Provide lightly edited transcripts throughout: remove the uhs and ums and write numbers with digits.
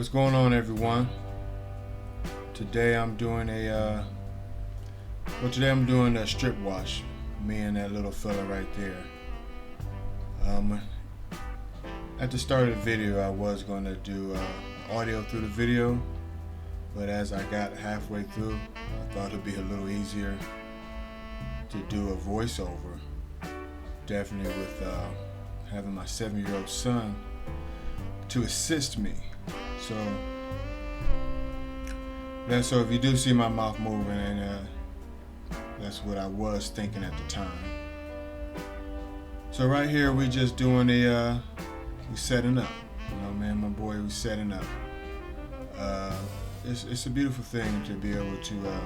What's going on, everyone? Today I'm doing a strip wash. Me and that little fella right there. At the start of the video, I was going to do audio through the video, but as I got halfway through, I thought it'd be a little easier to do a voiceover. Definitely with having my 7-year-old son to assist me. So if you do see my mouth moving, and that's what I was thinking at the time. So right here we just doing we setting up. You know, man, my boy, we setting up. It's a beautiful thing to be able to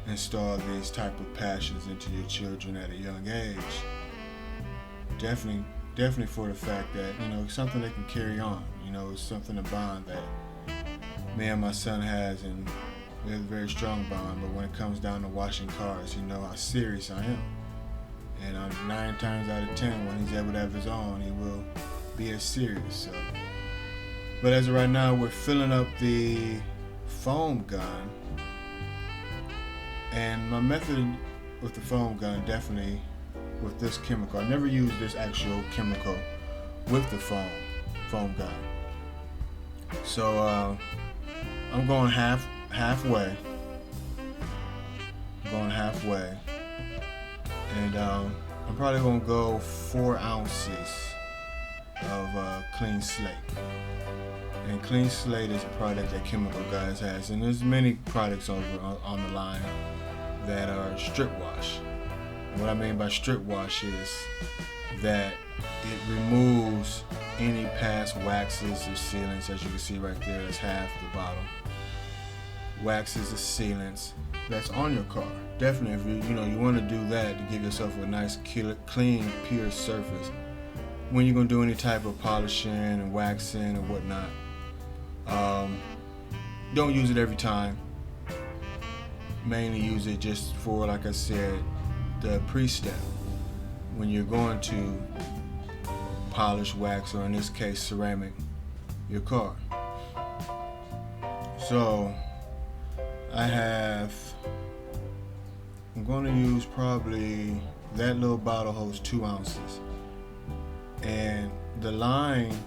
install these type of passions into your children at a young age. Definitely for the fact that, you know, it's something they can carry on. You know, it's something, a bond that me and my son has, and we have a very strong bond. But when it comes down to washing cars, you know how serious I am. And 9 times out of 10, when he's able to have his own, he will be as serious. So, but as of right now, we're filling up the foam gun. And my method with the foam gun, definitely with this chemical, I never used this actual chemical with the foam gun. So I'm going halfway. And I'm probably gonna go 4 ounces of Clean Slate. And Clean Slate is a product that Chemical Guys has, and there's many products on the line that are strip wash. And what I mean by strip wash is that it removes any past waxes or sealants. As you can see right there, that's half the bottle. Waxes or sealants that's on your car. Definitely, if you want to do that to give yourself a nice, clean, pure surface when you're gonna do any type of polishing and waxing and whatnot. Don't use it every time. Mainly use it just for, like I said, the pre-step when you're going to polish, wax, or in this case ceramic your car. So I'm going to use probably, that little bottle holds 2 ounces, and the line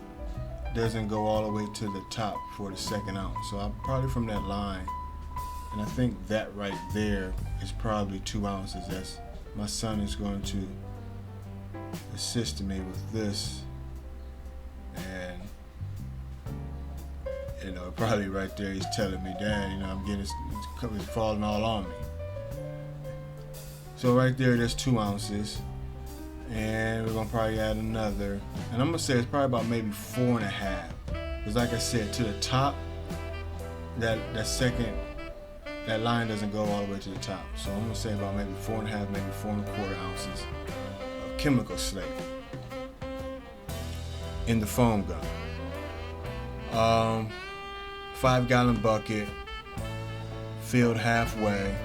doesn't go all the way to the top for the 2nd ounce. So I'm probably from that line, and I think that right there is probably 2 ounces. That's, my son is going to assist me with this, and you know, probably right there he's telling me, Dad, you know, I'm getting, it's falling all on me. So right there's 2 ounces, and we're gonna probably add another, and I'm gonna say it's probably about maybe 4.5, because like I said, to the top, that line doesn't go all the way to the top. So I'm gonna say about maybe 4.5, maybe 4.25 ounces of chemical slate in the foam gun. 5-gallon bucket, filled halfway.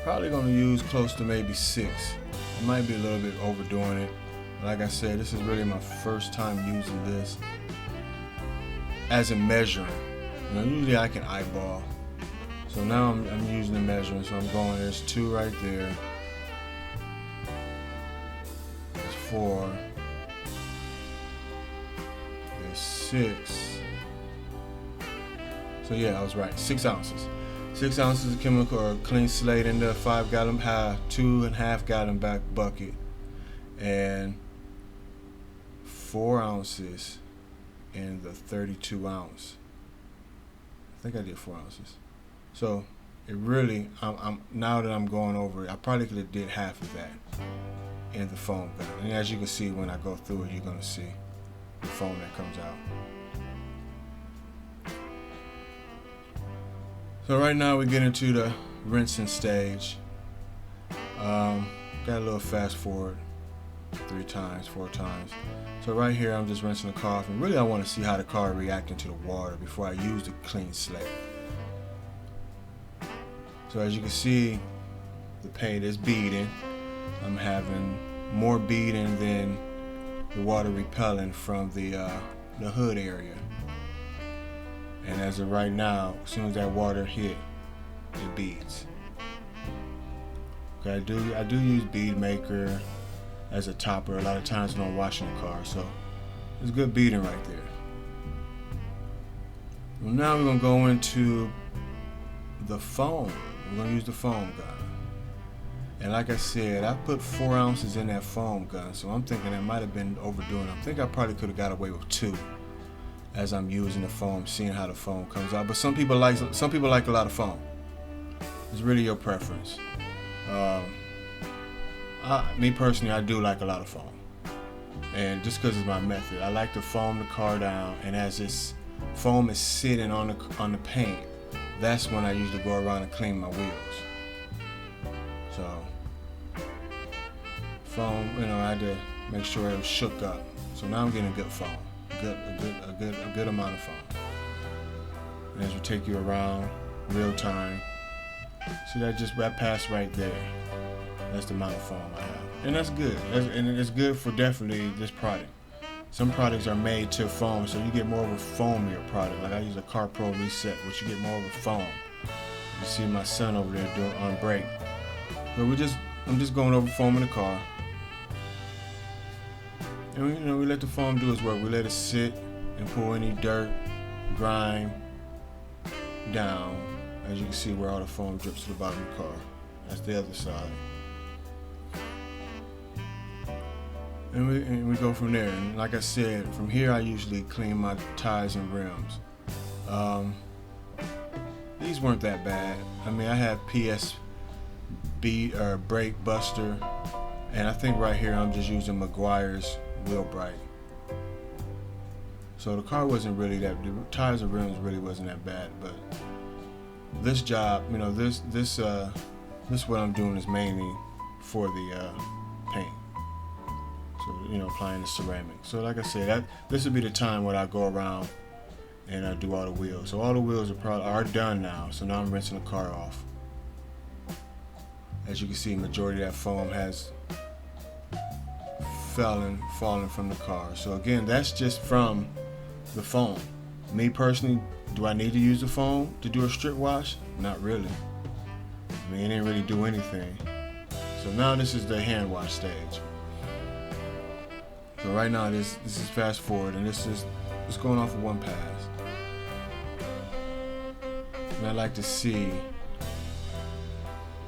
Probably gonna use close to maybe 6. I might be a little bit overdoing it. Like I said, this is really my first time using this as a measuring. You know, usually I can eyeball. So now I'm using the measuring. So I'm going, there's 2 right there. There's 4. There's 6. So yeah, I was right. 6 ounces. 6 ounces of chemical or Clean Slate in the 5-gallon, 2.5 gallon back bucket, and 4 ounces in the 32 ounce. I think I did 4 ounces. So it really, I'm now that I'm going over it, I probably could have did half of that in the foam gun. And as you can see when I go through it, you're gonna see the foam that comes out. So right now we get into the rinsing stage. Got a little fast forward 3 times, 4 times. So right here I'm just rinsing the car off, and really I want to see how the car reacting to the water before I use the Clean Slate. So as you can see, the paint is beading. I'm having more beading than the water repelling from the hood area. And as of right now, as soon as that water hit, it beads. Okay, I do use bead maker as a topper a lot of times when I'm washing the car, so it's good beading right there. Well, now we're gonna go into the foam. We're gonna use the foam gun. And like I said, I put 4 ounces in that foam gun, so I'm thinking I might have been overdoing it. I think I probably could have got away with 2 as I'm using the foam, seeing how the foam comes out. But some people like a lot of foam. It's really your preference. Me personally, I do like a lot of foam, and just because it's my method, I like to foam the car down. And as this foam is sitting on the paint, that's when I usually go around and clean my wheels. So foam, I had to make sure it was shook up. So now I'm getting good foam, a good amount of foam. And as we take you around real time, see that pass right there. That's the amount of foam I have, and that's good. And it's good for definitely this product. Some products are made to foam, so you get more of a foamier product. Like I use a Car Pro Reset, which you get more of a foam. You see my son over there doing on break. But I'm just going over foam in the car. And we let the foam do its work. We let it sit and pull any dirt, grime down. As you can see where all the foam drips to the bottom of the car. That's the other side. And we go from there. And like I said, from here I usually clean my tires and rims. These weren't that bad. I mean, I have PSB or Brake Buster, and I think right here I'm just using Meguiar's Wheel Bright. So the car wasn't really the tires and rims really wasn't that bad, but this job, this what I'm doing is mainly for the paint. So, applying the ceramic. So like I said, this would be the time when I go around and I do all the wheels. So all the wheels are done now. So now I'm rinsing the car off. As you can see, majority of that foam has fallen from the car. So again, that's just from the foam. Me personally, do I need to use the foam to do a strip wash? Not really. I mean, it didn't really do anything. So now this is the hand wash stage. So right now this is fast forward, and it's going off of one pass. And I like to see,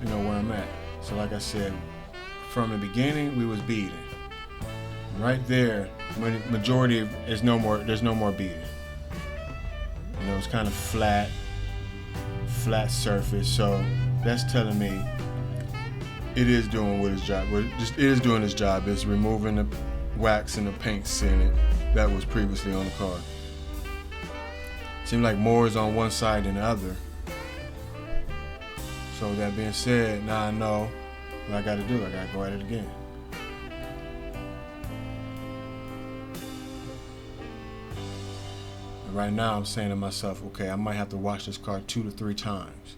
where I'm at. So like I said, from the beginning we was beading. Right there, majority there's no more beading. It's kind of flat surface. So that's telling me it is doing its job. It is doing its job. It's removing the wax and the paint sealant that was previously on the car. Seems like more is on one side than the other. So with that being said, now I know what I gotta do. I gotta go at it again. And right now I'm saying to myself, okay, I might have to wash this car 2 to 3 times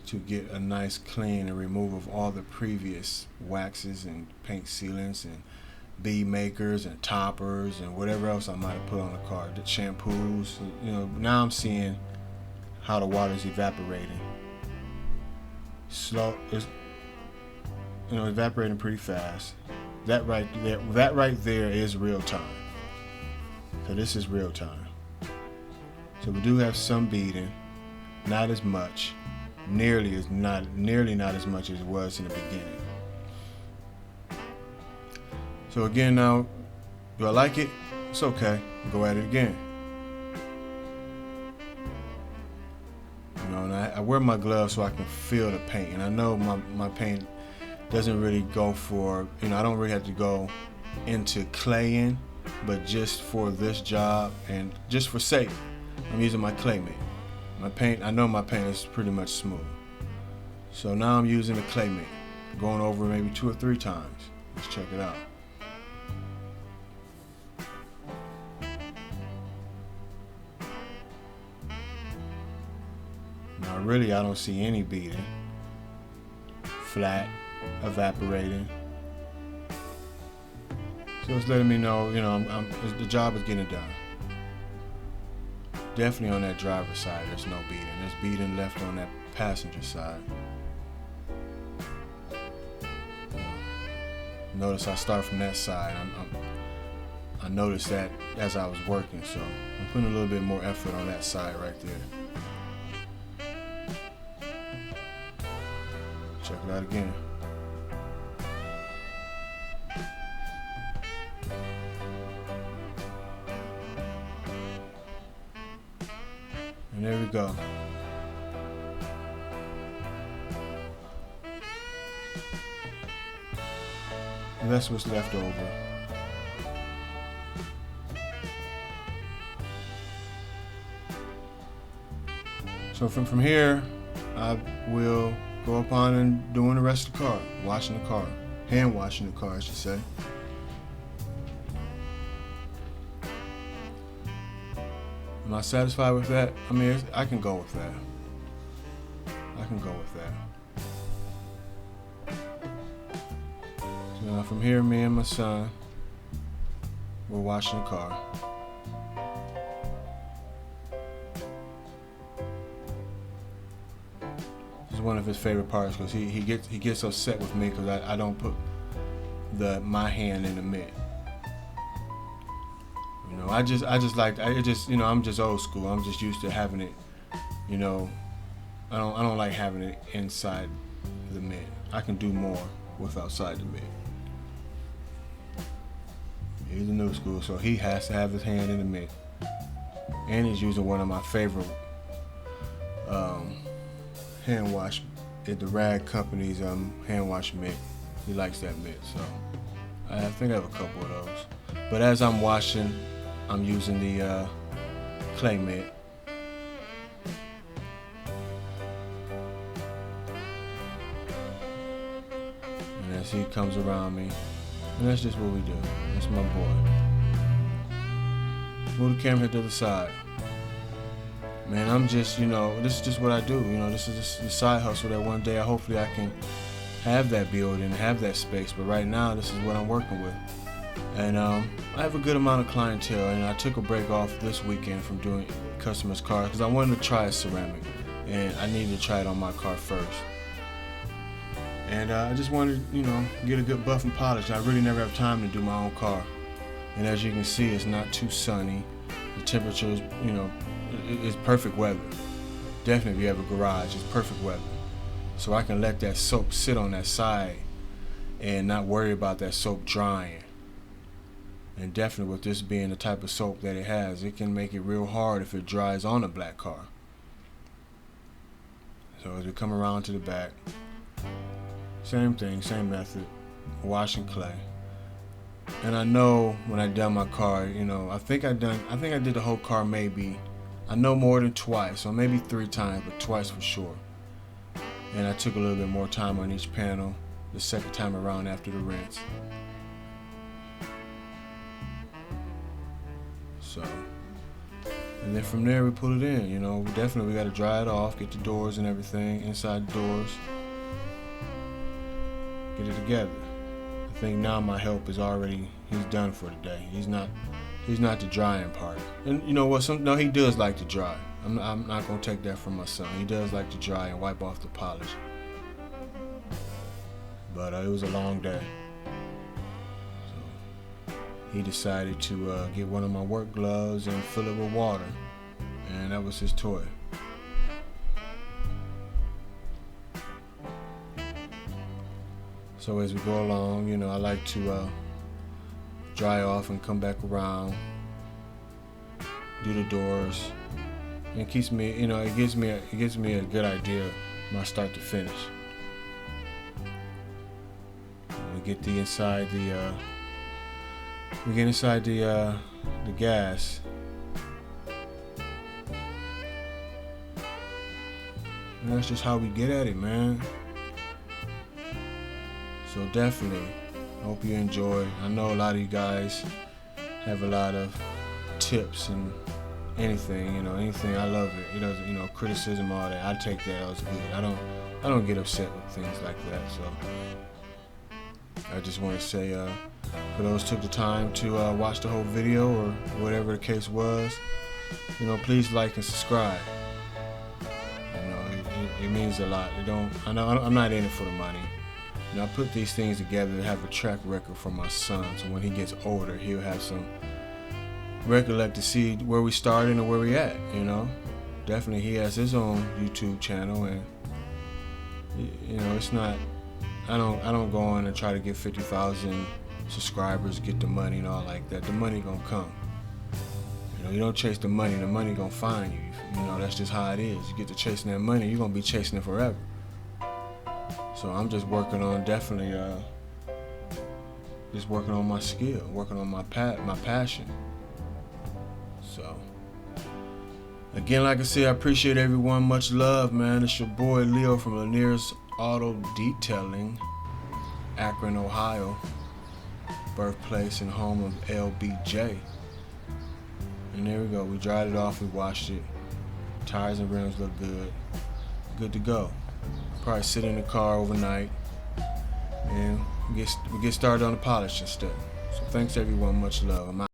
to get a nice clean and remove of all the previous waxes and paint sealants and bead makers and toppers and whatever else I might have put on the car, the shampoos. Now I'm seeing how the water's evaporating. Slow, evaporating pretty fast. That right there is real time. So this is real time. So we do have some beading, not as much. Nearly not as much as it was in the beginning. So again, now, do I like it? It's okay. Go at it again. And I wear my gloves so I can feel the paint. And I know my paint doesn't really go for, I don't really have to go into claying, but just for this job and just for sake, I'm using my clay mix. My paint, I know my paint is pretty much smooth. So now I'm using the clay mix, going over maybe 2 or 3 times. Let's check it out. Now really I don't see any beading. Flat, evaporating. So it's letting me know, the job is getting done. definitely on that driver's side, there's no beading. There's beading left on that passenger side. Notice I start from that side. I noticed that as I was working, so I'm putting a little bit more effort on that side right there. Check it out again. And there we go. And that's what's left over. So from here, I will go upon and doing the rest of the car, washing the car, hand washing the car, I should say. Am I satisfied with that? I mean, I can go with that. I can go with that. So now from here, me and my son, we're washing the car. This is one of his favorite parts because he gets upset with me because I don't put my hand in the mitt. You know, I'm just old school. I'm just used to having it, you know. I don't like having it inside the mitt. I can do more with outside the mitt. He's a new school, so he has to have his hand in the mitt. And he's using one of my favorite hand wash, the Rag Company's hand wash mitt. He likes that mitt, so I think I have a couple of those. But as I'm washing, I'm using the clay mitt. And as he comes around me, and that's just what we do. That's my boy. Move the camera to the side. Man, I'm just, this is just what I do. This is the side hustle that one day hopefully I can have that building, have that space. But right now, this is what I'm working with. And I have a good amount of clientele, and I took a break off this weekend from doing customers' cars because I wanted to try a ceramic, and I needed to try it on my car first. And I just wanted to, get a good buff and polish. I really never have time to do my own car. And as you can see, it's not too sunny. The temperature is, it's perfect weather. Definitely if you have a garage, it's perfect weather. So I can let that soap sit on that side and not worry about that soap drying. And definitely with this being the type of soap that it has, it can make it real hard if it dries on a black car. So as we come around to the back, same thing, same method, washing clay. And I know when I done my car, I think I did the whole car maybe, I know more than twice, or maybe 3 times, but twice for sure. And I took a little bit more time on each panel the second time around after the rinse. So, and then from there we put it in, definitely we got to dry it off, get the doors and everything, inside the doors, get it together. I think now my help is he's done for the day. He's not the drying part. And you know what, no, he does like to dry. I'm not going to take that from my son. He does like to dry and wipe off the polish. But it was a long day. He decided to get one of my work gloves and fill it with water, and that was his toy. So as we go along, I like to dry off and come back around, do the doors, and it keeps me, it gives me a good idea from start to finish. We get inside the gas. And that's just how we get at it, man. So definitely, hope you enjoy. I know a lot of you guys have a lot of tips and anything, anything. I love it. Criticism, all that. I take that as good. I don't get upset with things like that. So I just want to say, for those who took the time to watch the whole video or whatever the case was, please like and subscribe. It means a lot. I'm not in it for the money. I put these things together to have a track record for my son, so when he gets older, he'll have some recollect to see where we started and where we at. Definitely, he has his own YouTube channel, and it's not. I don't go on and try to get 50,000 subscribers, get the money and all like that. The money gonna come. You don't chase the money gonna find you. That's just how it is. You get to chasing that money, you're gonna be chasing it forever. So I'm just working on just working on my skill, working on my passion. So again, like I said, I appreciate everyone. Much love, man. It's your boy Leo from Lanier's Auto Detailing, Akron, Ohio, birthplace and home of LBJ. And there we go. We dried it off. We washed it. Tires and rims look good. Good to go. Probably sit in the car overnight and we get started on the polishing step. So thanks everyone. Much love. I'm out.